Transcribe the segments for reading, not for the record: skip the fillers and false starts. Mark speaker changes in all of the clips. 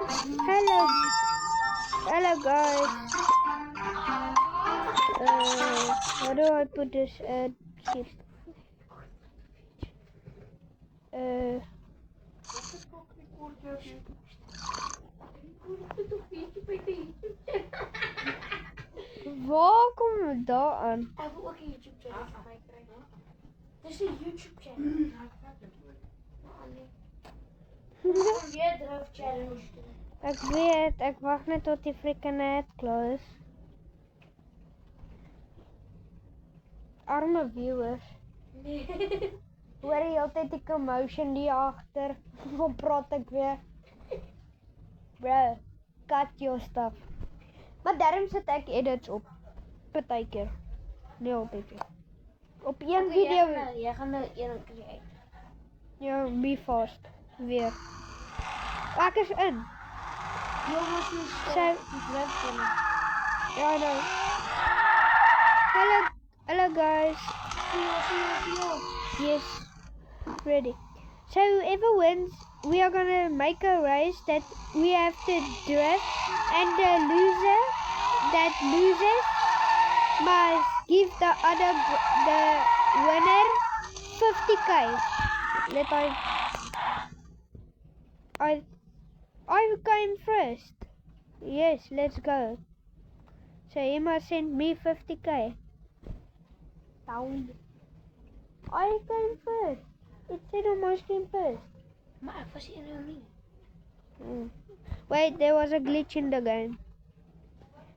Speaker 1: Hello, hello guys. How do I put this? Waar kom het daar aan?
Speaker 2: Ik wil ook een YouTube channel van mij krijgen. Dit is een YouTube channel. Om weer droog challenge doen.
Speaker 1: Ik weet, ik wacht net tot die freaking net klaar is. Arme viewers.
Speaker 2: Nee.
Speaker 1: Hoor je altijd die commotion die achter? Hoe praat ik weer? Bro, cut your stuff. Maar daarom zet ik edits op. Partykeer. Nee, altijd weer. Op één video.
Speaker 2: Jij gaat nou één creëren.
Speaker 1: Ja, be fast. Weer. Ek is in.
Speaker 2: Jongens,
Speaker 1: Zij. Ja, nou. Hello guys. Yes. Ready. So whoever wins, we are gonna make a race that we have to drift, and the loser that loses must give the winner 50k. I came first. Yes, let's go. So he must send me 50k. Down. I came first. It said on my screen first.
Speaker 2: Maar ik was hier nog niet.
Speaker 1: Wait, there was a glitch in the game.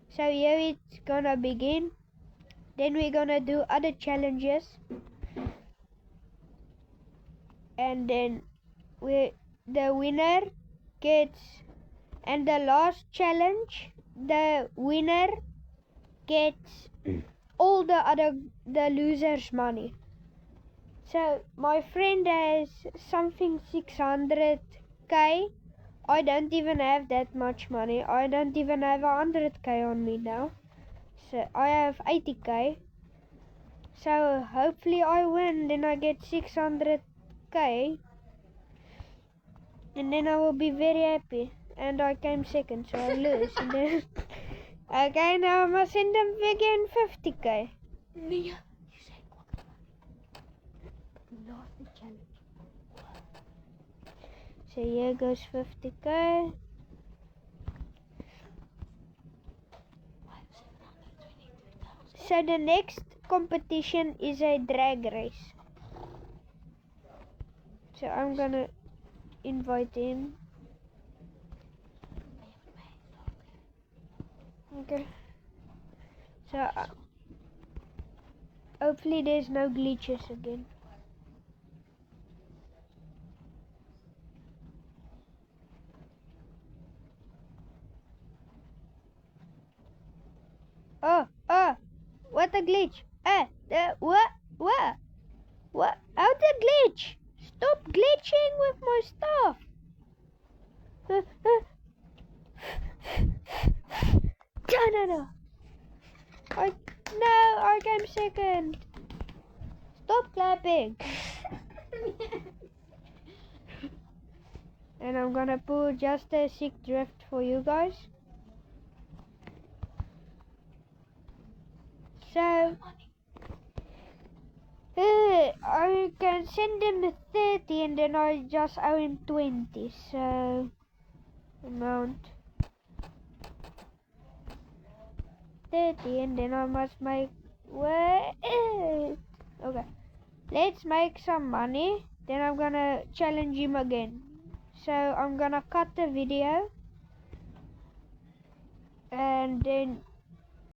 Speaker 1: So here it's gonna begin. Then we're gonna do other challenges. And then the winner gets, and the last challenge, the winner gets all the losers' money. So my friend has something 600k. I don't even have that much money. I don't even have 100k on me now. So I have 80k. So hopefully I win, then I get 600k. And then I will be very happy. And I came second, so I lose. And then okay, now I must send them again 50k.
Speaker 2: Nee, you said what? Lost the challenge.
Speaker 1: So here goes 50k. So the next competition is a drag race. So I'm gonna invite him. Okay. So hopefully there's no glitches again. Oh, what a glitch. What? How the glitch? Stop glitching with my stuff. No. I came second. Stop clapping. And I'm gonna put just a sick drift for you guys. So I can send him 30 and then I just owe him 20. So amount 30 and then I must make okay. Let's make some money. Then I'm gonna challenge him again. So I'm gonna cut the video and then